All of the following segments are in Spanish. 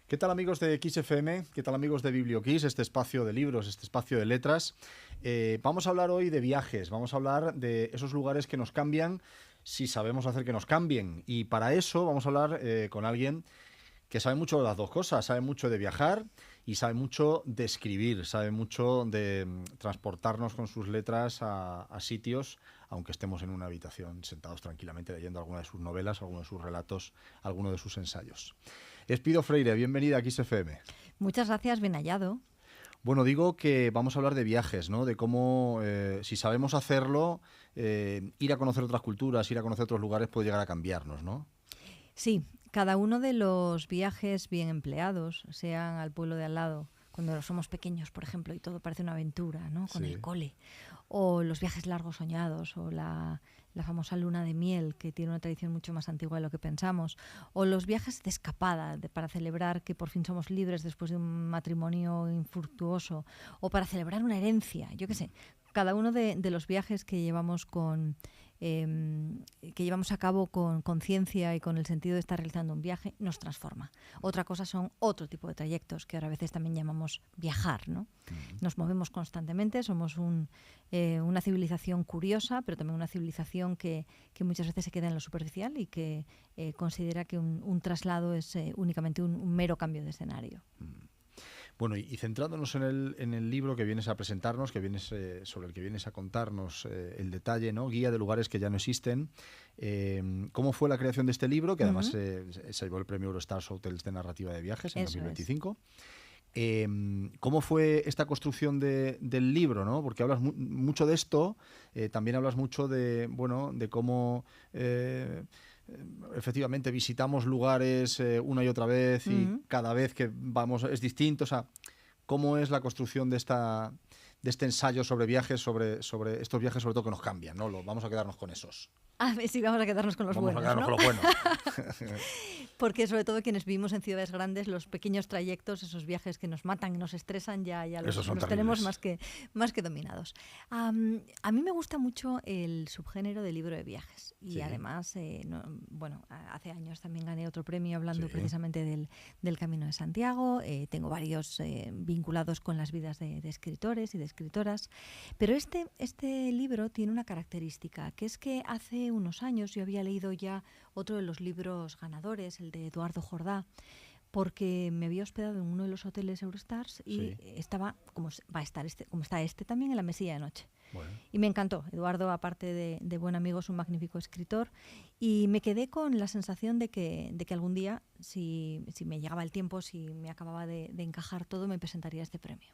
¿Qué tal, amigos de XFM? ¿Qué tal, amigos de BiblioKiss, este espacio de libros, este espacio de letras? Vamos a hablar hoy de viajes, vamos a hablar de esos lugares que nos cambian si sabemos hacer que nos cambien. Y para eso vamos a hablar con alguien que sabe mucho de las dos cosas, sabe mucho de viajar y sabe mucho de escribir, sabe mucho de transportarnos con sus letras a sitios, aunque estemos en una habitación sentados tranquilamente leyendo alguna de sus novelas, alguno de sus relatos, alguno de sus ensayos. Espido Freire, bienvenida a XFM. Muchas gracias, bien hallado. Bueno, digo que vamos a hablar de viajes, ¿no? De cómo, si sabemos hacerlo, ir a conocer otras culturas, ir a conocer otros lugares puede llegar a cambiarnos, ¿no? Sí, cada uno de los viajes bien empleados, sean al pueblo de al lado, cuando somos pequeños, por ejemplo, y todo parece una aventura, ¿no? Con el cole, o los viajes largos soñados, o la famosa luna de miel, que tiene una tradición mucho más antigua de lo que pensamos, o los viajes de escapada, para celebrar que por fin somos libres después de un matrimonio infructuoso, o para celebrar una herencia, yo qué sé. Cada uno de los viajes que llevamos que llevamos a cabo con conciencia y con el sentido de estar realizando un viaje, nos transforma. Otra cosa son otro tipo de trayectos que ahora a veces también llamamos viajar, ¿no? Nos movemos constantemente, somos una civilización curiosa, pero también una civilización que muchas veces se queda en lo superficial y que considera que un traslado es únicamente un mero cambio de escenario. Bueno, y centrándonos en el libro que vienes a presentarnos, sobre el que vienes a contarnos el detalle, ¿no? Guía de lugares que ya no existen. ¿Cómo fue la creación de este libro? Que además se llevó el premio Eurostars Hotels de Narrativa de Viajes en 2025. ¿Cómo fue esta construcción del libro, ¿no? Porque hablas mucho de esto, también hablas mucho de cómo efectivamente visitamos lugares una y otra vez y cada vez que vamos es distinto. O sea, ¿cómo es la construcción de este ensayo sobre viajes, sobre estos viajes sobre todo que nos cambian, ¿no? Vamos a quedarnos con esos. A ver si vamos a quedarnos con los buenos, Vamos a quedarnos con los buenos. Porque sobre todo quienes vivimos en ciudades grandes, los pequeños trayectos, esos viajes que nos matan y nos estresan, ya los tenemos más que dominados. A mí me gusta mucho el subgénero de libro de viajes. Y además, hace años también gané otro premio hablando precisamente del Camino de Santiago. Tengo varios vinculados con las vidas de escritores y de escritoras. Pero este libro tiene una característica, que es que hace unos años yo había leído ya otro de los libros ganadores, el de Eduardo Jordá, porque me había hospedado en uno de los hoteles Eurostars y estaba, como está este también, en la mesilla de noche. Bueno. Y me encantó. Eduardo, aparte de buen amigo, es un magnífico escritor y me quedé con la sensación de que algún día, si me llegaba el tiempo, si me acababa de encajar todo, me presentaría este premio.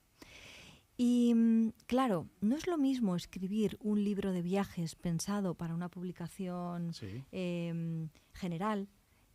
Y claro, no es lo mismo escribir un libro de viajes pensado para una publicación general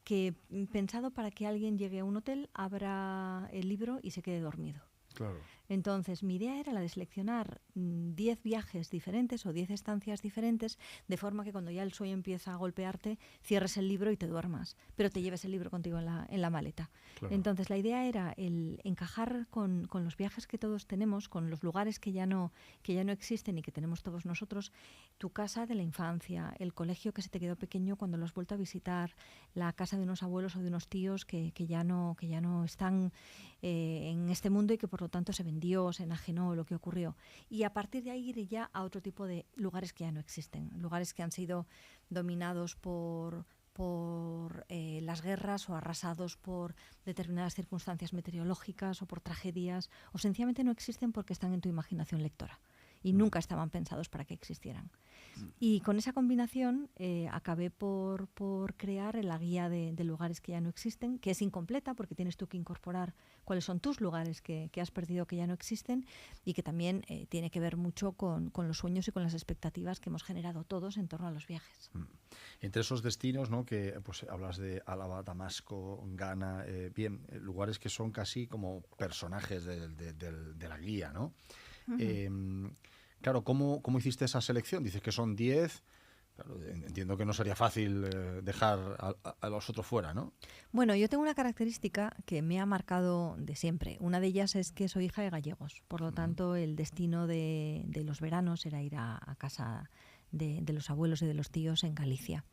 que pensado para que alguien llegue a un hotel, abra el libro y se quede dormido. Claro. Entonces, mi idea era la de seleccionar 10 viajes diferentes o 10 estancias diferentes, de forma que cuando ya el sueño empieza a golpearte, cierres el libro y te duermas, pero te lleves el libro contigo en la maleta. Claro. Entonces, la idea era el encajar con los viajes que todos tenemos, con los lugares que ya no existen y que tenemos todos nosotros, tu casa de la infancia, el colegio que se te quedó pequeño cuando lo has vuelto a visitar, la casa de unos abuelos o de unos tíos que ya no están en este mundo y que por lo tanto se vendió, se enajenó, lo que ocurrió. Y a partir de ahí ir ya a otro tipo de lugares que ya no existen, lugares que han sido dominados por las guerras o arrasados por determinadas circunstancias meteorológicas o por tragedias, o sencillamente no existen porque están en tu imaginación lectora y nunca estaban pensados para que existieran. Y con esa combinación acabé por crear la guía de lugares que ya no existen, que es incompleta porque tienes tú que incorporar cuáles son tus lugares que has perdido, que ya no existen, y que también tiene que ver mucho con los sueños y con las expectativas que hemos generado todos en torno a los viajes. Entre esos destinos, ¿no? Que pues hablas de Álava, Damasco, Ghana, lugares que son casi como personajes de la guía, ¿no? Claro, ¿cómo hiciste esa selección? Dices que son 10. Claro, entiendo que no sería fácil dejar a los otros fuera, ¿no? Bueno, yo tengo una característica que me ha marcado de siempre. Una de ellas es que soy hija de gallegos. Por lo tanto, el destino de los veranos era ir a casa de los abuelos y de los tíos en Galicia.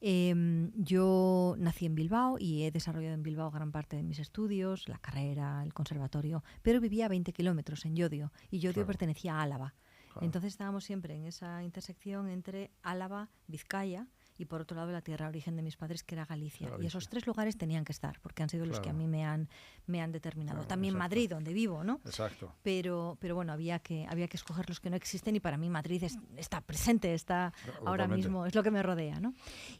Yo nací en Bilbao y he desarrollado en Bilbao gran parte de mis estudios, la carrera, el conservatorio, pero vivía a 20 kilómetros en Llodio y Llodio Claro, pertenecía a Álava. claro. Entonces estábamos siempre en esa intersección entre Álava, Vizcaya y por otro lado la tierra origen de mis padres, que era Galicia. Galicia. Y esos tres lugares tenían que estar, porque han sido los que a Claro. mí me han determinado. Claro, También exacto. Madrid, donde vivo, ¿no? Exacto. Pero bueno, había que escoger los que no existen y para mí Madrid está presente, está ahora Totalmente. mismo, es lo que me rodea, ¿no?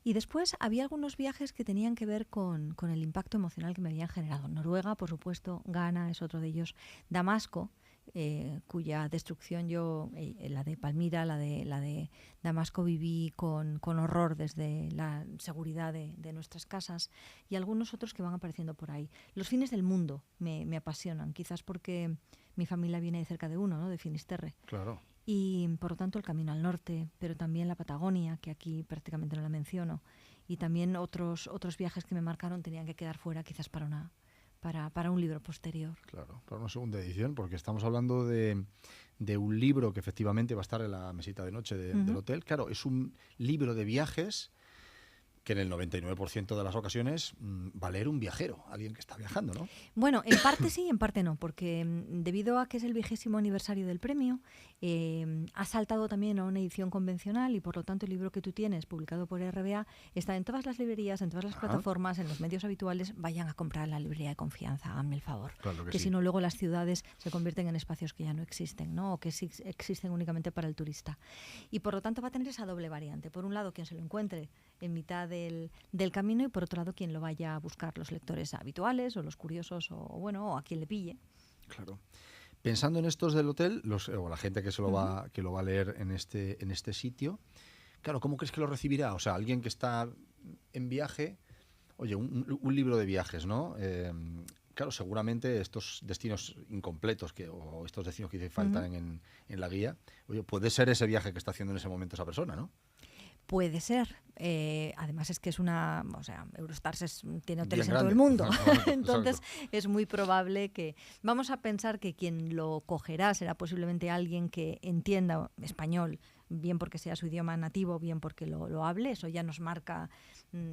Y después había algunos viajes que tenían que ver con el impacto emocional que me habían generado. Noruega, por supuesto, Ghana es otro de ellos, Damasco, cuya destrucción yo, la de Palmira, la de Damasco, viví con horror desde la seguridad de nuestras casas, y algunos otros que van apareciendo por ahí. Los fines del mundo me apasionan, quizás porque mi familia viene de cerca de uno, ¿no? De Finisterre. Claro. Y por lo tanto el camino al norte, pero también la Patagonia, que aquí prácticamente no la menciono, y también otros viajes que me marcaron tenían que quedar fuera quizás para un libro posterior. Claro, para una segunda edición, porque estamos hablando de un libro que efectivamente va a estar en la mesita de noche del hotel. Claro, es un libro de viajes que en el 99% de las ocasiones va a leer un viajero, alguien que está viajando, ¿no? Bueno, en parte sí, en parte no, porque debido a que es el 20º aniversario del premio, ha saltado también a una edición convencional y por lo tanto el libro que tú tienes, publicado por RBA, está en todas las librerías, en todas las plataformas, en los medios habituales. Vayan a comprar la librería de confianza, háganme el favor. Claro que Que sí. si no, luego las ciudades se convierten en espacios que ya no existen, ¿no? O que sí existen únicamente para el turista. Y por lo tanto va a tener esa doble variante. Por un lado, quien se lo encuentre en mitad del camino, y por otro lado quien lo vaya a buscar, los lectores habituales o los curiosos o a quien le pille. Claro. Pensando en estos del hotel, o la gente que lo va a leer en este sitio, claro, ¿cómo crees que lo recibirá? O sea, alguien que está en viaje, oye, un libro de viajes, ¿no? Claro, seguramente estos destinos incompletos o estos destinos que faltan en la guía, oye, puede ser ese viaje que está haciendo en ese momento esa persona, ¿no? Puede ser. Además es que es Eurostars tiene hoteles Bien en todo el grande. mundo. Entonces es muy probable que... Vamos a pensar que quien lo cogerá será posiblemente alguien que entienda español, bien porque sea su idioma nativo, bien porque lo hable. Eso ya nos marca.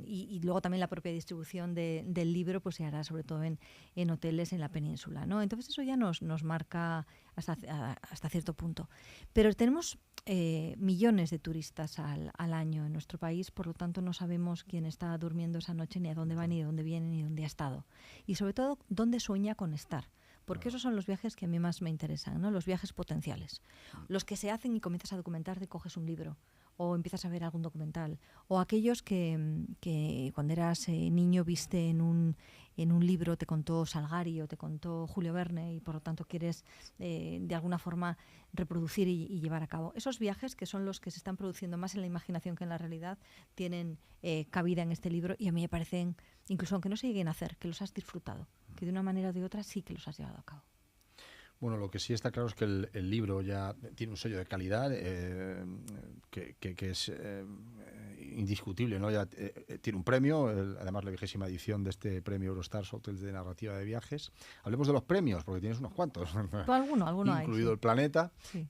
Y luego también la propia distribución del libro pues se hará sobre todo en hoteles en la península, ¿no? Entonces eso ya nos marca hasta cierto punto. Pero tenemos millones de turistas al año en nuestro país, por lo tanto no sabemos quién está durmiendo esa noche, ni a dónde va, ni de dónde viene, ni dónde ha estado. Y sobre todo, dónde sueña con estar. Porque esos son los viajes que a mí más me interesan, ¿no? Los viajes potenciales. Los que se hacen y comienzas a documentarte, coges un libro o empiezas a ver algún documental. O aquellos que cuando eras niño viste en un libro, te contó Salgari o te contó Julio Verne y por lo tanto quieres de alguna forma reproducir y llevar a cabo. Esos viajes, que son los que se están produciendo más en la imaginación que en la realidad, tienen cabida en este libro y a mí me parecen, incluso aunque no se lleguen a hacer, que los has disfrutado, que de una manera o de otra sí que los has llevado a cabo. Bueno, lo que sí está claro es que el libro ya tiene un sello de calidad que es indiscutible, ¿no? Ya tiene un premio, además la 20ª edición de este premio Eurostars Hotels de Narrativa de Viajes. Hablemos de los premios, porque tienes unos cuantos. Alguno hay. Incluido Sí. el Planeta. Sí.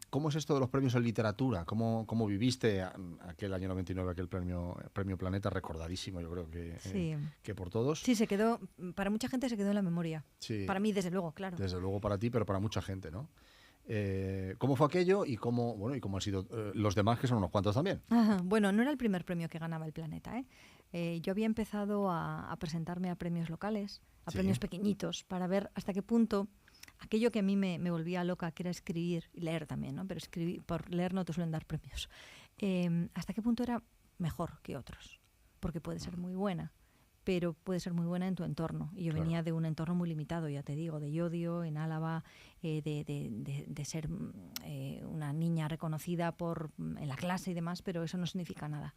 ¿Cómo es esto de los premios en literatura? ¿Cómo viviste aquel año 99, aquel premio Planeta, recordadísimo, yo creo que por todos? Sí, para mucha gente se quedó en la memoria. Sí. Para mí, desde luego, claro. Desde luego para ti, pero para mucha gente, ¿no? ¿Cómo fue aquello y cómo han sido los demás, que son unos cuantos también? Ajá. Bueno, no era el primer premio que ganaba el Planeta, ¿eh? Yo había empezado a presentarme a premios locales, a premios pequeñitos, para ver hasta qué punto aquello que a mí me volvía loca, que era escribir y leer también, ¿no? Pero por leer no te suelen dar premios. ¿Hasta qué punto era mejor que otros? Porque puede ser muy buena, pero puede ser muy buena en tu entorno. Y yo venía de un entorno muy limitado, ya te digo, de Llodio, en Álava, de ser una niña reconocida en la clase y demás, pero eso no significa nada.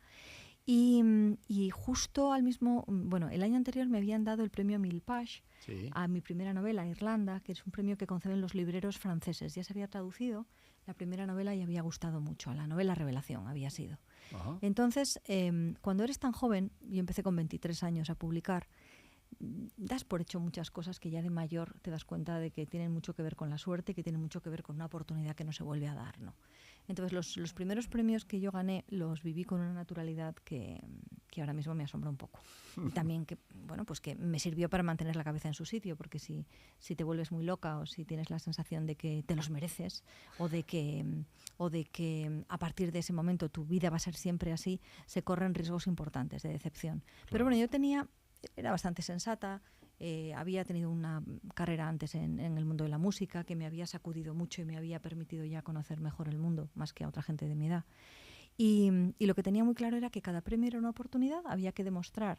Y justo el año anterior me habían dado el premio Milpash a mi primera novela, Irlanda, que es un premio que conceden los libreros franceses. Ya se había traducido la primera novela y había gustado mucho. La novela Revelación había sido. Ajá. Entonces, cuando eres tan joven, yo empecé con 23 años a publicar, das por hecho muchas cosas que ya de mayor te das cuenta de que tienen mucho que ver con la suerte, que tienen mucho que ver con una oportunidad que no se vuelve a dar, ¿no? Entonces los primeros premios que yo gané los viví con una naturalidad que ahora mismo me asombra un poco. Y también que, bueno, pues que me sirvió para mantener la cabeza en su sitio, porque si te vuelves muy loca o si tienes la sensación de que te los mereces o de que a partir de ese momento tu vida va a ser siempre así, se corren riesgos importantes de decepción. Claro. Pero bueno, era bastante sensata. Había tenido una carrera antes en el mundo de la música que me había sacudido mucho y me había permitido ya conocer mejor el mundo, más que a otra gente de mi edad. Y lo que tenía muy claro era que cada premio era una oportunidad, había que demostrar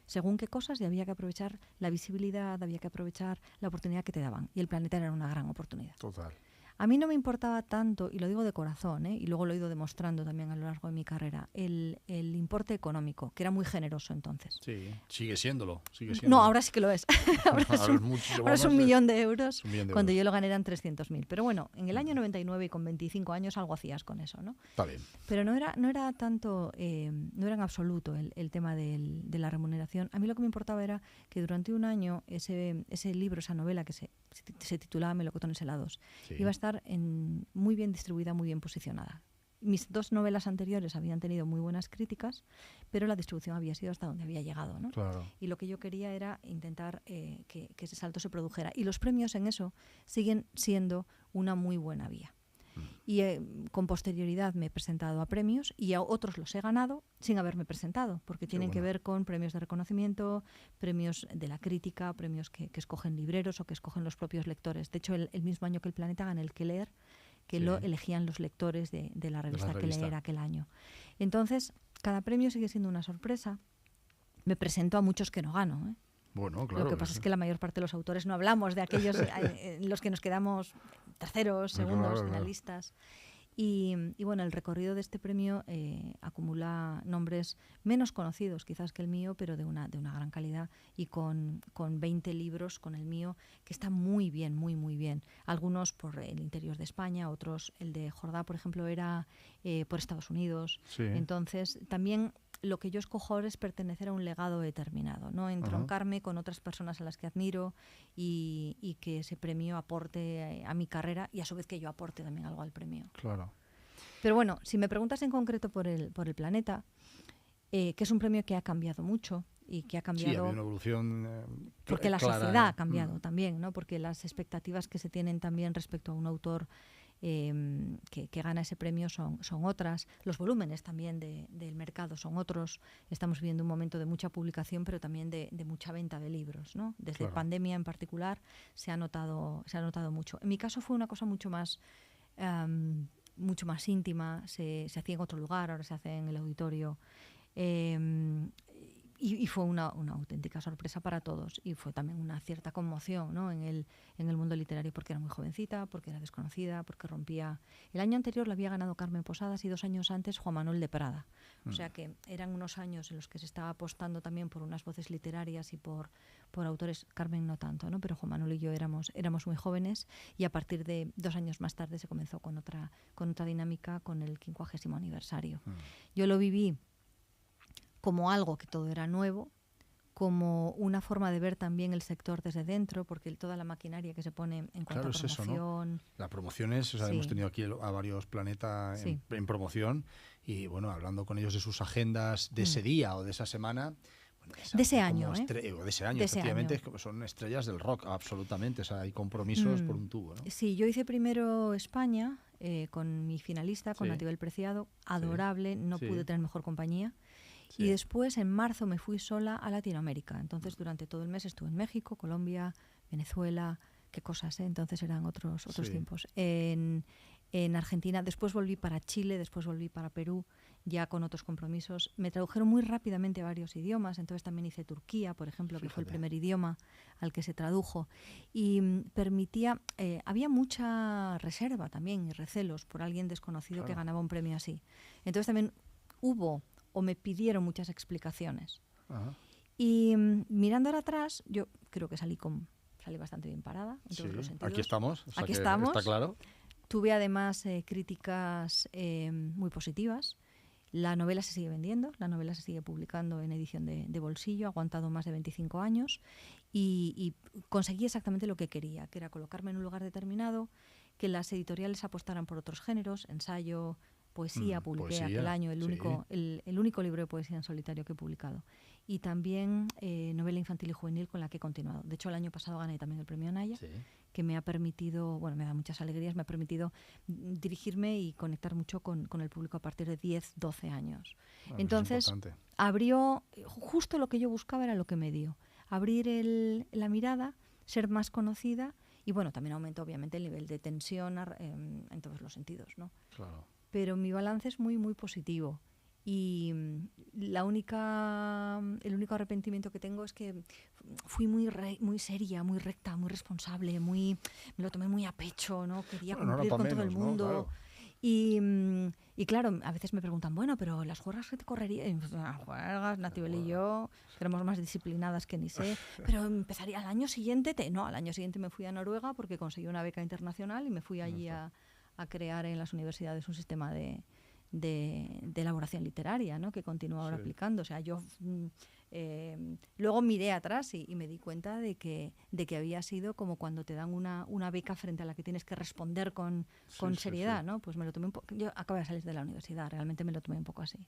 según qué cosas y había que aprovechar la visibilidad, había que aprovechar la oportunidad que te daban. Y el Planeta era una gran oportunidad. Total. A mí no me importaba tanto, y lo digo de corazón, y luego lo he ido demostrando también a lo largo de mi carrera, el importe económico, que era muy generoso entonces. Sí, sigue siéndolo. No, ahora sí que lo es. ahora es un millón de euros. Cuando yo lo gané eran 300.000. Pero bueno, en el año 99 y con 25 años algo hacías con eso, ¿no? Está bien. Pero no era tanto, no era en absoluto el tema de la remuneración. A mí lo que me importaba era que durante un año ese libro, esa novela que se titulaba Melocotones helados, sí, iba a estar muy bien distribuida, muy bien posicionada. Mis 2 novelas anteriores habían tenido muy buenas críticas, pero la distribución había sido hasta donde había llegado, ¿no? Claro. Y lo que yo quería era intentar que ese salto se produjera. Y los premios en eso siguen siendo una muy buena vía. Y con posterioridad me he presentado a premios y a otros los he ganado sin haberme presentado, porque tienen que ver con premios de reconocimiento, premios de la crítica, premios que escogen libreros o que escogen los propios lectores. De hecho, el mismo año que el Planeta gané el Que Leer, que sí, lo elegían los lectores de la revista Que Leer aquel año. Entonces, cada premio sigue siendo una sorpresa. Me presento a muchos que no gano, ¿eh? Bueno, claro. Lo que pasa es que la mayor parte de los autores no hablamos de aquellos en los que nos quedamos terceros, segundos, finalistas. Y bueno, el recorrido de este premio acumula nombres menos conocidos quizás que el mío, pero de una gran calidad y con 20 libros con el mío, que está muy bien, muy, muy bien. Algunos por el interior de España, otros, el de Jordá, por ejemplo, era por Estados Unidos. Sí. Entonces, también lo que yo escojo ahora es pertenecer a un legado determinado, ¿no? Entroncarme con otras personas a las que admiro y que ese premio aporte a mi carrera y a su vez que yo aporte también algo al premio. Claro. Pero bueno, si me preguntas en concreto por el Planeta, que es un premio que ha cambiado mucho y que ha cambiado... Sí, ha habido una evolución porque la clara, sociedad ha cambiado también, ¿no? Porque las expectativas que se tienen también respecto a un autor que gana ese premio son otras. Los volúmenes también del mercado son otros. Estamos viviendo un momento de mucha publicación, pero también de mucha venta de libros, ¿no? Desde pandemia en particular se ha notado mucho. En mi caso fue una cosa mucho más íntima. Se hacía en otro lugar, ahora se hace en el auditorio. Y fue una auténtica sorpresa para todos y fue también una cierta conmoción, ¿no? en el mundo literario, porque era muy jovencita, porque era desconocida, porque rompía... El año anterior la había ganado Carmen Posadas y 2 años antes Juan Manuel de Prada. O sea que eran unos años en los que se estaba apostando también por unas voces literarias y por autores. Carmen no tanto, ¿no? Pero Juan Manuel y yo éramos muy jóvenes y a partir de 2 años más tarde se comenzó con otra dinámica, con el 50º aniversario. Yo lo viví como algo que todo era nuevo, como una forma de ver también el sector desde dentro, porque toda la maquinaria que se pone en cuanto a promoción... Eso, ¿no? La promoción es, sí. Hemos tenido aquí a varios Planeta en promoción y bueno, hablando con ellos de sus agendas de ese día o de esa semana... Bueno, de ese año, de ese año, efectivamente, son estrellas del rock, absolutamente. O sea, hay compromisos por un tubo, ¿no? Sí, yo hice primero España con mi finalista, con Natividad del Preciado, adorable, no pude tener mejor compañía. Sí. Y después, en marzo, me fui sola a Latinoamérica. Entonces, durante todo el mes estuve en México, Colombia, Venezuela, qué cosas, ¿eh? Entonces eran otros tiempos. En Argentina, después volví para Chile, después volví para Perú, ya con otros compromisos. Me tradujeron muy rápidamente a varios idiomas, entonces también hice Turquía, por ejemplo, que fue el primer idioma al que se tradujo. Y permitía, había mucha reserva también y recelos por alguien desconocido que ganaba un premio así. Entonces también hubo... o me pidieron muchas explicaciones. Ajá. Y mirando ahora atrás, yo creo que salí bastante bien parada en todos los sentidos. Aquí estamos, o sea, aquí estamos. Está claro. Tuve además críticas muy positivas La novela se sigue vendiendo, la novela se sigue publicando en edición de bolsillo, ha aguantado más de 25 años y conseguí exactamente lo que quería, que era colocarme en un lugar determinado, que las editoriales apostaran por otros géneros, ensayo, poesía, publiqué Poesía, aquel año sí. el único libro de poesía en solitario que he publicado. Y también novela infantil y juvenil con la que he continuado. De hecho, el año pasado gané también el premio Naya, Sí. que me ha permitido, bueno, me da muchas alegrías, me ha permitido dirigirme y conectar mucho con el público a partir de 10, 12 años. Bueno, Entonces, abrió, justo lo que yo buscaba era lo que me dio. Abrir la mirada, ser más conocida y, bueno, también aumentó obviamente el nivel de tensión en todos los sentidos, ¿no? Claro. Pero mi balance es muy, muy positivo. Y el único arrepentimiento que tengo es que fui muy seria, muy recta, muy responsable, me lo tomé muy a pecho, ¿no? Quería cumplir con todo el mundo. ¿No? Claro. Y claro, a veces me preguntan, bueno, pero las juergas que te correría, y pues, las juergas, Natibel y yo, que éramos más disciplinadas que ni sé, pero empezaría al año siguiente, al año siguiente me fui a Noruega porque conseguí una beca internacional y me fui allí a crear en las universidades un sistema de elaboración literaria, ¿no? Que continúa ahora aplicando. O sea, yo luego miré atrás y me di cuenta de que había sido como cuando te dan una beca frente a la que tienes que responder con seriedad, ¿no? Pues me lo tomé un poco. Yo acabo de salir de la universidad, realmente me lo tomé un poco así.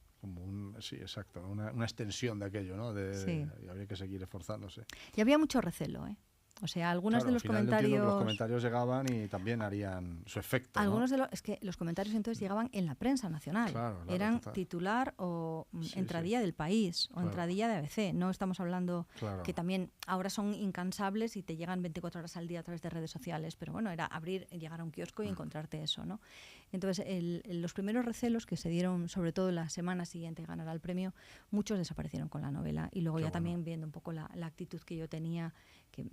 Sí, exacto, una extensión de aquello, ¿no? Y habría que seguir esforzándose. Y había mucho recelo, ¿eh? O sea, algunos de los comentarios... Los comentarios llegaban y también harían su efecto, algunos ¿no? Es que los comentarios entonces llegaban en la prensa nacional. Claro, eran total. Titular o entradilla del País o entradilla de ABC. No estamos hablando que también ahora son incansables y te llegan 24 horas al día a través de redes sociales. Pero bueno, era llegar a un kiosco y encontrarte eso, ¿no? Entonces, los primeros recelos que se dieron, sobre todo la semana siguiente de ganar el premio, muchos desaparecieron con la novela. Y luego también viendo un poco la actitud que yo tenía, que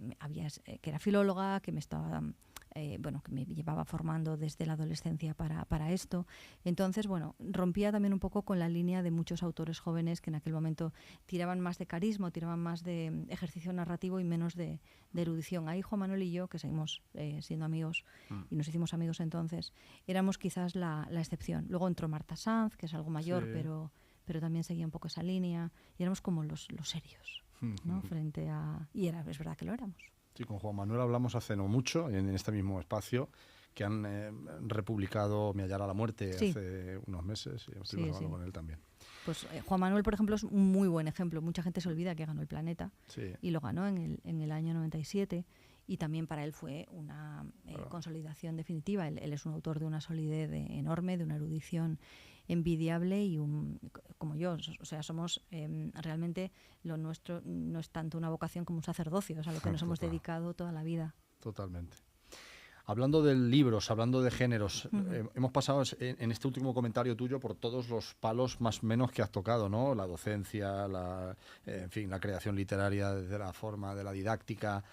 era filóloga, que me estaba que me llevaba formando desde la adolescencia para esto. Entonces, bueno, rompía también un poco con la línea de muchos autores jóvenes que en aquel momento tiraban más de carisma, tiraban más de ejercicio narrativo y menos de erudición. Ahí Juan Manuel y yo, que seguimos siendo amigos y nos hicimos amigos entonces, éramos quizás la excepción. Luego entró Marta Sanz, que es algo mayor, pero también seguía un poco esa línea, y éramos como los serios, ¿no? Frente a... Y es verdad que lo éramos. Sí, con Juan Manuel hablamos hace no mucho, en este mismo espacio, que han republicado Mi hallar a la muerte hace unos meses, y estuvimos hablando con él también. Pues Juan Manuel, por ejemplo, es un muy buen ejemplo. Mucha gente se olvida que ganó el Planeta y lo ganó en el año 97, y también para él fue una consolidación definitiva. Él es un autor de una solidez enorme, de una erudición envidiable y como yo, o sea, somos realmente lo nuestro no es tanto una vocación como un sacerdocio, es a lo que nos hemos dedicado toda la vida. Totalmente. Hablando de libros, hablando de géneros, hemos pasado en este último comentario tuyo por todos los palos más o menos que has tocado, ¿no? La docencia, en fin, la creación literaria desde la forma de la didáctica,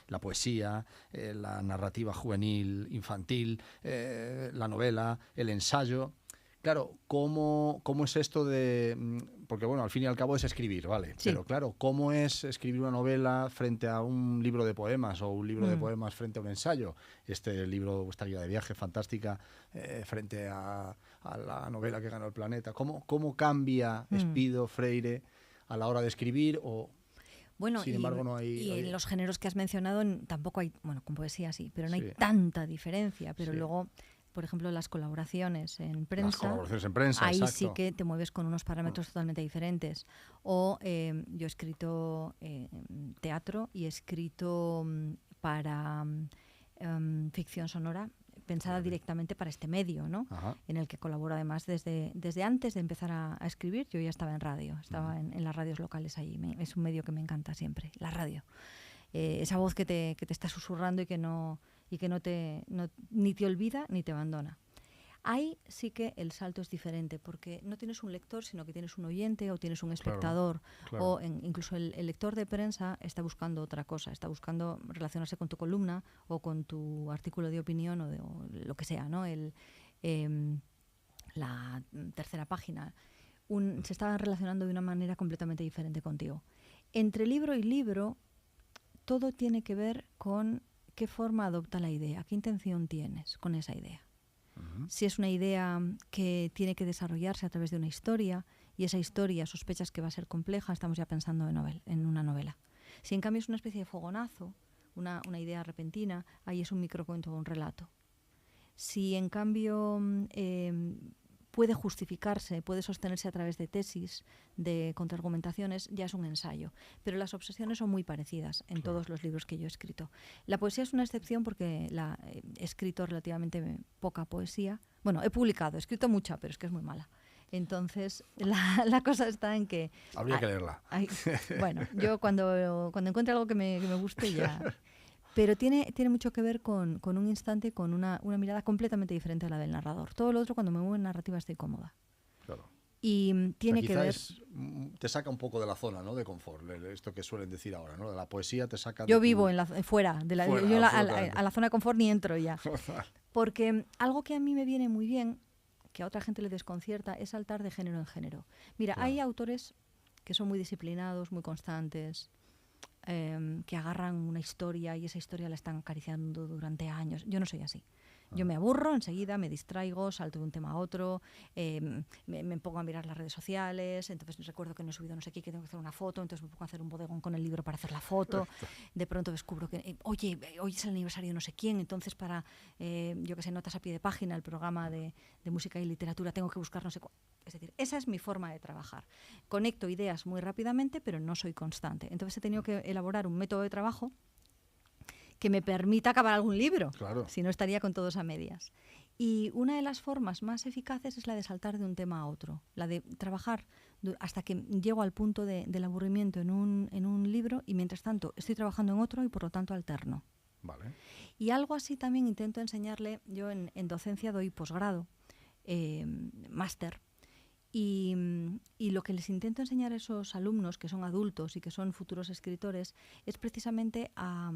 la poesía, la narrativa juvenil, infantil, la novela, el ensayo. Claro, ¿cómo es esto de...? Porque, bueno, al fin y al cabo es escribir, ¿vale? Sí. Pero, claro, ¿cómo es escribir una novela frente a un libro de poemas o un libro de poemas frente a un ensayo? Este libro, esta guía de viaje fantástica, frente a la novela que ganó el Planeta. ¿Cómo cambia Espido, Freire, a la hora de escribir? Bueno, sin embargo, no hay... Y en los géneros que has mencionado tampoco hay... Bueno, con poesía sí, pero no hay tanta diferencia. Pero luego... Por ejemplo, las colaboraciones en prensa. Ahí exacto. sí que te mueves con unos parámetros totalmente diferentes. O yo he escrito teatro y he escrito para ficción sonora pensada directamente para este medio, ¿no? En el que colaboro además desde antes de empezar a escribir. Yo ya estaba en radio, estaba en las radios locales allí. Es un medio que me encanta siempre, la radio. Esa voz que te está susurrando y que ni te olvida ni te abandona. Ahí sí que el salto es diferente, porque no tienes un lector, sino que tienes un oyente o tienes un espectador. Claro. O incluso el lector de prensa está buscando otra cosa, está buscando relacionarse con tu columna o con tu artículo de opinión o lo que sea, ¿no? La tercera página. Se está relacionando de una manera completamente diferente contigo. Entre libro y libro, todo tiene que ver con qué forma adopta la idea, qué intención tienes con esa idea. Si es una idea que tiene que desarrollarse a través de una historia y esa historia sospechas que va a ser compleja, estamos ya pensando en una novela. Si en cambio es una especie de fogonazo, una idea repentina, ahí es un microcuento o un relato. Si en cambio puede justificarse, puede sostenerse a través de tesis, de contraargumentaciones, ya es un ensayo. Pero las obsesiones son muy parecidas en todos los libros que yo he escrito. La poesía es una excepción porque he escrito relativamente poca poesía. Bueno, he publicado, he escrito mucha, pero es que es muy mala. Entonces, la cosa está en que... Habría que leerla. Bueno, yo cuando encuentre algo que me guste ya... Pero tiene mucho que ver con un instante, con una mirada completamente diferente a la del narrador. Todo lo otro, cuando me muevo en narrativa, estoy cómoda. Claro. Y tiene que ver... te saca un poco de la zona, ¿no?, de confort, esto que suelen decir ahora, ¿no? La poesía te saca... Yo vivo fuera. Yo a la zona de confort ni entro ya. Porque algo que a mí me viene muy bien, que a otra gente le desconcierta, es saltar de género en género. Mira, hay autores que son muy disciplinados, muy constantes, que agarran una historia y esa historia la están acariciando durante años. Yo no soy así. Yo me aburro enseguida, me distraigo, salto de un tema a otro, me pongo a mirar las redes sociales, entonces recuerdo que no he subido no sé qué, que tengo que hacer una foto, entonces me pongo a hacer un bodegón con el libro para hacer la foto. De pronto descubro que, oye, hoy es el aniversario de no sé quién, entonces para, yo que sé, notas a pie de página, el programa de música y literatura, tengo que buscar no sé cuál. Es decir, esa es mi forma de trabajar. Conecto ideas muy rápidamente, pero no soy constante. Entonces he tenido que elaborar un método de trabajo que me permita acabar algún libro, si no estaría con todos a medias. Y una de las formas más eficaces es la de saltar de un tema a otro, la de trabajar hasta que llego al punto del aburrimiento en un libro y mientras tanto estoy trabajando en otro y por lo tanto alterno. Vale. Y algo así también intento enseñarle, yo en docencia doy posgrado, máster, y lo que les intento enseñar a esos alumnos que son adultos y que son futuros escritores es precisamente a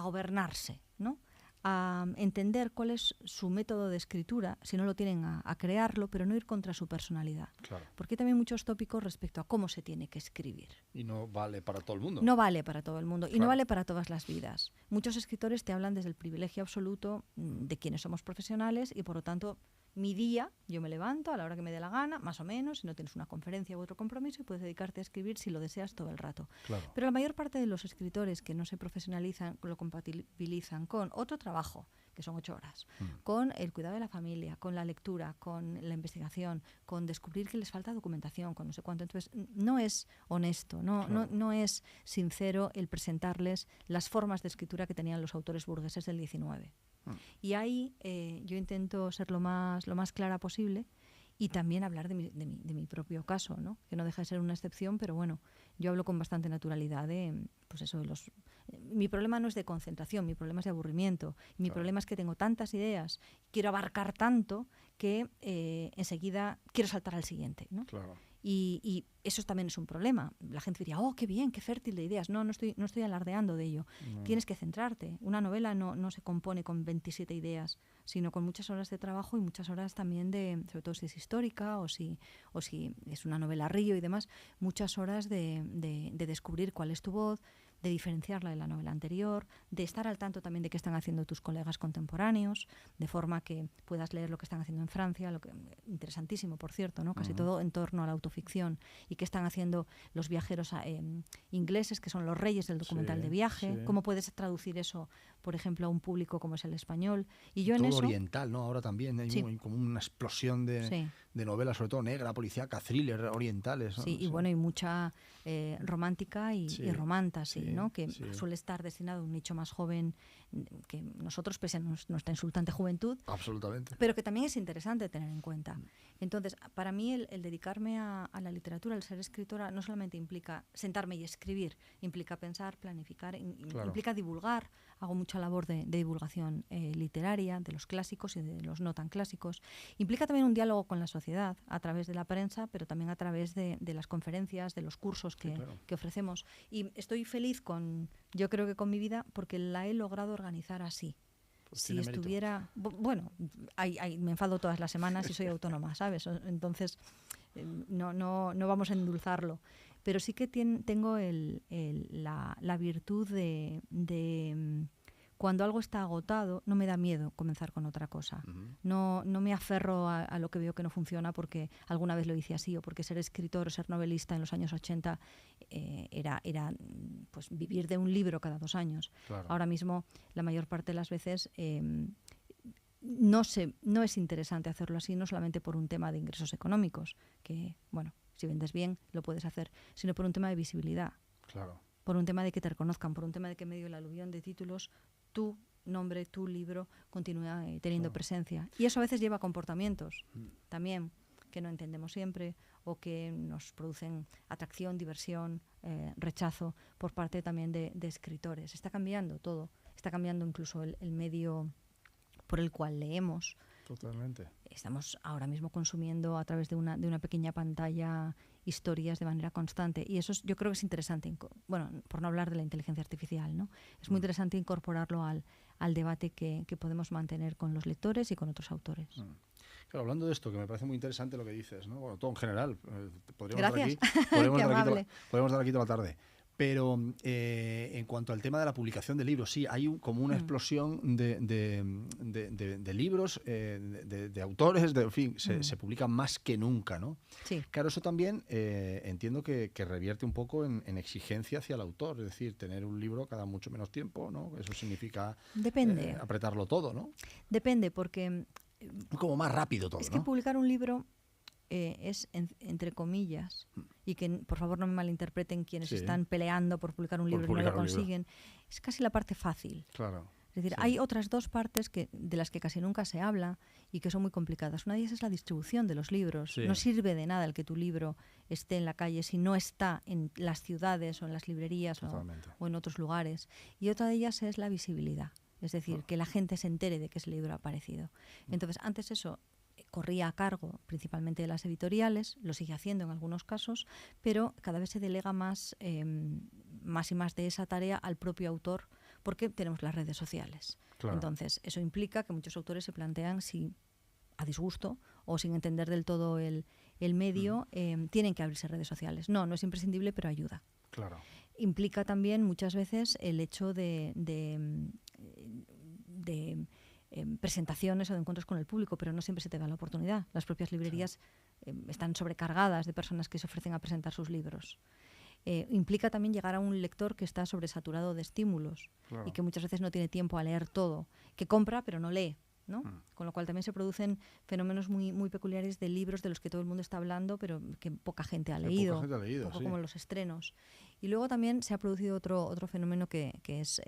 gobernarse, ¿no? A entender cuál es su método de escritura, si no lo tienen a crearlo, pero no ir contra su personalidad. Claro. Porque hay también muchos tópicos respecto a cómo se tiene que escribir. Y no vale para todo el mundo. No vale para todo el mundo y no vale para todas las vidas. Muchos escritores te hablan desde el privilegio absoluto de quienes somos profesionales y por lo tanto mi día, yo me levanto a la hora que me dé la gana, más o menos, si no tienes una conferencia u otro compromiso, y puedes dedicarte a escribir si lo deseas todo el rato. Claro. Pero la mayor parte de los escritores que no se profesionalizan lo compatibilizan con otro trabajo, que son 8 horas, con el cuidado de la familia, con la lectura, con la investigación, con descubrir que les falta documentación, con no sé cuánto. Entonces, no es honesto, no es sincero el presentarles las formas de escritura que tenían los autores burgueses del 19. Y ahí yo intento ser lo más clara posible y también hablar de mi propio caso, ¿no? Que no deja de ser una excepción, pero bueno, yo hablo con bastante naturalidad pues eso, mi problema no es de concentración, mi problema es de aburrimiento. Mi problema es que tengo tantas ideas, quiero abarcar tanto que enseguida quiero saltar al siguiente, ¿no? Claro. Y eso también es un problema. La gente diría, oh, qué bien, qué fértil de ideas. No estoy alardeando de ello. Tienes que centrarte. Una novela no se compone con 27 ideas, sino con muchas horas de trabajo y muchas horas también sobre todo si es histórica o si es una novela río y demás, muchas horas de descubrir cuál es tu voz, de diferenciarla de la novela anterior, de estar al tanto también de qué están haciendo tus colegas contemporáneos, de forma que puedas leer lo que están haciendo en Francia, interesantísimo, por cierto, ¿no? Casi todo en torno a la autoficción, y qué están haciendo los viajeros ingleses, que son los reyes del documental de viaje, cómo puedes traducir eso, por ejemplo, a un público como es el español. Y yo todo en eso, oriental, ¿no? Ahora también hay como una explosión de novelas, sobre todo negra, policíaca, thriller, orientales, ¿no? Sí, y bueno, y mucha romántica y romantasy, ¿no? Que suele estar destinado a un nicho más joven que nosotros, pese a nuestra insultante juventud. Absolutamente. Pero que también es interesante tener en cuenta. Entonces, para mí el dedicarme a la literatura, el ser escritora, no solamente implica sentarme y escribir, implica pensar, planificar, implica divulgar. Hago mucha labor de divulgación literaria, de los clásicos y de los no tan clásicos. Implica también un diálogo con la sociedad a través de la prensa, pero también a través de las conferencias, de los cursos que ofrecemos. Y estoy feliz yo creo que con mi vida, porque la he logrado organizar así. Pues si estuviera... Bueno, me enfado todas las semanas y soy autónoma, ¿sabes? Entonces, no vamos a endulzarlo. Pero sí que tengo la virtud de cuando algo está agotado, no me da miedo comenzar con otra cosa. No me aferro a lo que veo que no funciona porque alguna vez lo hice así, o porque ser escritor o ser novelista en los años 80 era pues, vivir de un libro cada 2 años. Claro. Ahora mismo, la mayor parte de las veces, no es interesante hacerlo así, no solamente por un tema de ingresos económicos, que, bueno, si vendes bien lo puedes hacer, sino por un tema de visibilidad. Claro. Por un tema de que te reconozcan, por un tema de que en medio del aluvión de títulos, tu nombre, tu libro continúa teniendo presencia. Y eso a veces lleva a comportamientos también que no entendemos siempre o que nos producen atracción, diversión, rechazo por parte también de escritores. Está cambiando todo. Está cambiando incluso el medio por el cual leemos. Totalmente. Estamos ahora mismo consumiendo a través de una pequeña pantalla historias de manera constante, y eso yo creo que es interesante, bueno, por no hablar de la inteligencia artificial, ¿no? Es muy interesante incorporarlo al debate que podemos mantener con los lectores y con otros autores. Claro, hablando de esto, que me parece muy interesante lo que dices, ¿no? Bueno, todo en general. Gracias. Podemos dar aquí toda la tarde. Pero en cuanto al tema de la publicación de libros, sí, hay como una explosión de libros, de autores, en fin, se publican más que nunca, ¿no? Sí. Claro, eso también entiendo que revierte un poco en exigencia hacia el autor, es decir, tener un libro cada mucho menos tiempo, ¿no? Eso significa apretarlo todo, ¿no? Depende, porque como más rápido todo, es que publicar un libro es, entre comillas, y que por favor no me malinterpreten quienes están peleando por publicar un libro y no lo consiguen, es casi la parte fácil. Claro. Es decir, hay otras 2 partes de las que casi nunca se habla y que son muy complicadas. Una de ellas es la distribución de los libros. Sí. No sirve de nada el que tu libro esté en la calle si no está en las ciudades o en las librerías o en otros lugares. Y otra de ellas es la visibilidad. Es decir, que la gente se entere de que ese libro ha aparecido. Entonces, antes eso corría a cargo principalmente de las editoriales, lo sigue haciendo en algunos casos, pero cada vez se delega más y más de esa tarea al propio autor, porque tenemos las redes sociales. Claro. Entonces, eso implica que muchos autores se plantean si a disgusto o sin entender del todo el medio, tienen que abrirse redes sociales. No es imprescindible, pero ayuda. Claro. Implica también muchas veces el hecho de presentaciones o de encuentros con el público, pero no siempre se te da la oportunidad. Las propias librerías están sobrecargadas de personas que se ofrecen a presentar sus libros. Implica también llegar a un lector que está sobresaturado de estímulos y que muchas veces no tiene tiempo a leer todo, que compra pero no lee, ¿no? Con lo cual también se producen fenómenos muy, muy peculiares de libros de los que todo el mundo está hablando, pero que poca gente ha leído, un poco como los estrenos. Y luego también se ha producido otro fenómeno que es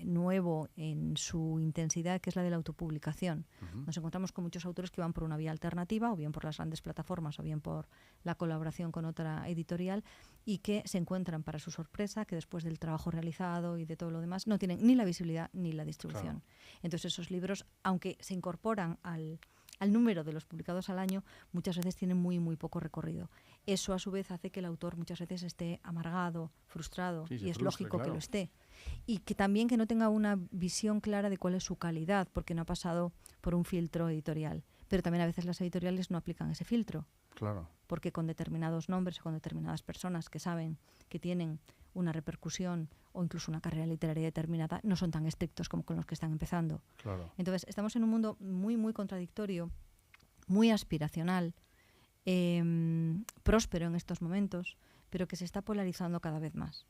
nuevo en su intensidad, que es la de la autopublicación. Nos encontramos con muchos autores que van por una vía alternativa, o bien por las grandes plataformas, o bien por la colaboración con otra editorial, y que se encuentran, para su sorpresa, que después del trabajo realizado y de todo lo demás, no tienen ni la visibilidad ni la distribución. Claro. Entonces esos libros, aunque se incorporan al número de los publicados al año, muchas veces tienen muy, muy poco recorrido. Eso, a su vez, hace que el autor muchas veces esté amargado, frustrado, y es lógico que lo esté. Y que también que no tenga una visión clara de cuál es su calidad, porque no ha pasado por un filtro editorial. Pero también a veces las editoriales no aplican ese filtro. Claro. Porque con determinados nombres o con determinadas personas que saben que tienen una repercusión o incluso una carrera literaria determinada, no son tan estrictos como con los que están empezando. Claro. Entonces, estamos en un mundo muy, muy contradictorio, muy aspiracional, próspero en estos momentos, pero que se está polarizando cada vez más.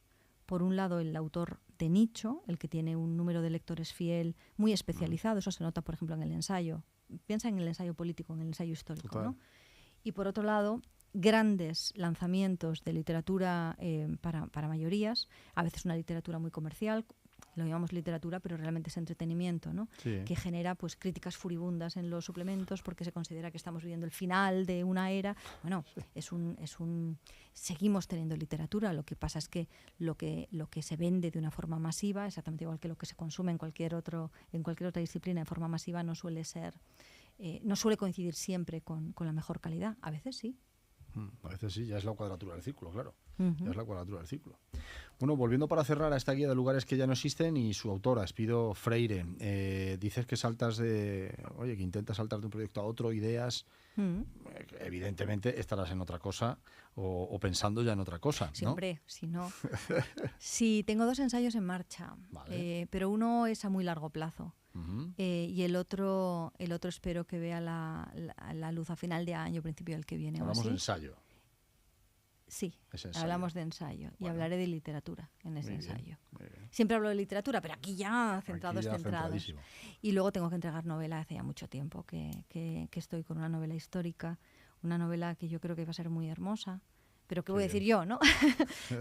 Por un lado, el autor de nicho, el que tiene un número de lectores fiel, muy especializado, eso se nota, por ejemplo, en el ensayo. Piensa en el ensayo político, en el ensayo histórico, ¿no? Y por otro lado, grandes lanzamientos de literatura para mayorías, a veces una literatura muy comercial, lo llamamos literatura, pero realmente es entretenimiento, ¿no? Sí. Que genera pues críticas furibundas en los suplementos porque se considera que estamos viviendo el final de una era. Bueno, seguimos teniendo literatura, lo que pasa es que lo que se vende de una forma masiva, exactamente igual que lo que se consume en cualquier otra disciplina de forma masiva, no suele coincidir siempre con la mejor calidad. A veces sí. A veces sí, ya es la cuadratura del círculo, claro. Es la cuadratura del círculo. Bueno, volviendo para cerrar a esta guía de lugares que ya no existen y su autora, Espido Freire, dices que que intentas saltar de un proyecto a otro, ideas. Evidentemente estarás en otra cosa o pensando ya en otra cosa, ¿no? Siempre, si no. Sí, tengo 2 ensayos en marcha, Vale. pero uno es a muy largo plazo. Y el otro espero que vea la luz a final de año, principio del que viene. Hablamos o de así. ensayo. Sí, Ese ensayo. hablamos de ensayo y Bueno. hablaré de literatura en ese Muy bien, ensayo. muy bien. Siempre hablo de literatura, pero aquí ya centrados. Aquí ya centradísimo. Y luego tengo que entregar novela hace ya mucho tiempo, que estoy con una novela histórica, una novela que yo creo que va a ser muy hermosa. Pero ¿qué voy a decir yo, no?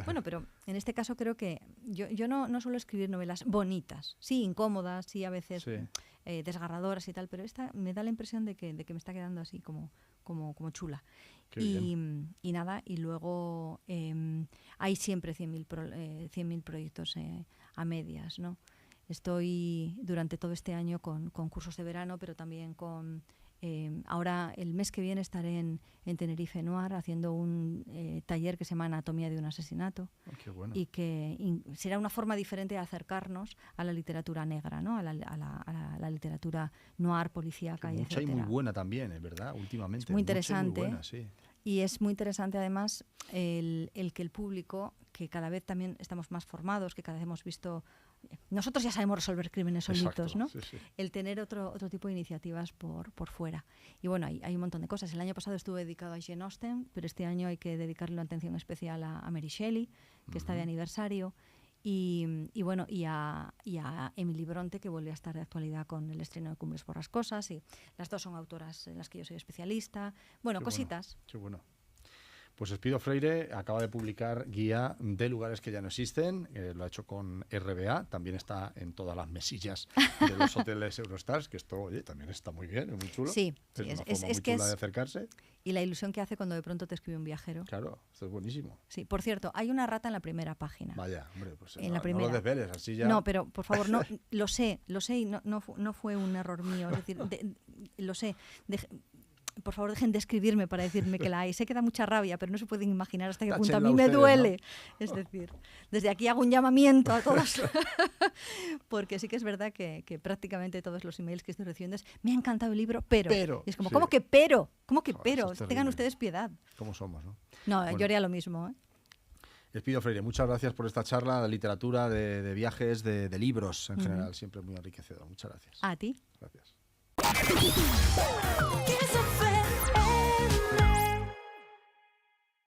Bueno, pero en este caso creo que yo no suelo escribir novelas bonitas, sí, incómodas, sí, a veces desgarradoras y tal, pero esta me da la impresión de que me está quedando así como chula. Y nada, y luego hay siempre 100.000 proyectos a medias, ¿no? Estoy durante todo este año con cursos de verano, pero también con... ahora el mes que viene estaré en Tenerife Noir haciendo un taller que se llama Anatomía de un asesinato. Qué bueno. Y que será una forma diferente de acercarnos a la literatura negra, ¿no? a la literatura noir, policíaca y mucha etcétera. y muy buena también, ¿verdad? Últimamente. Es muy interesante. Mucha y muy buena, sí. Y es muy interesante además el que el público, que cada vez también estamos más formados, que cada vez hemos visto... Nosotros ya sabemos resolver crímenes solitos, ¿no? Sí, sí. El tener otro tipo de iniciativas por fuera. Y bueno, hay un montón de cosas. El año pasado estuve dedicado a Jane Austen, pero este año hay que dedicarle una atención especial a Mary Shelley, que está de aniversario. Y bueno, y a Emily Bronte, que vuelve a estar de actualidad con el estreno de Cumbres Borrascosas. Y las dos son autoras en las que yo soy especialista. Bueno, cositas. Qué bueno. Pues Espido Freire acaba de publicar Guía de lugares que ya no existen, lo ha hecho con RBA, también está en todas las mesillas de los hoteles Eurostars, que esto, oye, también está muy bien, es muy chulo. Sí, es una forma es muy que chula de acercarse. Y la ilusión que hace cuando de pronto te escribe un viajero. Claro, esto es buenísimo. Sí, por cierto, hay una rata en la primera página. Vaya, hombre, pues en no, la primera. no lo desveles, así ya... No, pero por favor, no, lo sé, y no fue un error mío, es decir, lo sé. Por favor, dejen de escribirme para decirme que la hay. Sé que da mucha rabia, pero no se pueden imaginar hasta qué punto a mí me duele. ¿No? Es decir, desde aquí hago un llamamiento a todos. Porque sí que es verdad que prácticamente todos los emails que estoy recibiendo es: me ha encantado el libro, pero. Y es como, sí. ¿Cómo que pero? ¿Cómo que pero? Tengan ustedes piedad. ¿Cómo somos, no? No, bueno. Yo haría lo mismo, ¿eh? Espido Freire, muchas gracias por esta charla de literatura, de viajes, de libros en general. Siempre muy enriquecedor. Muchas gracias. A ti. Gracias.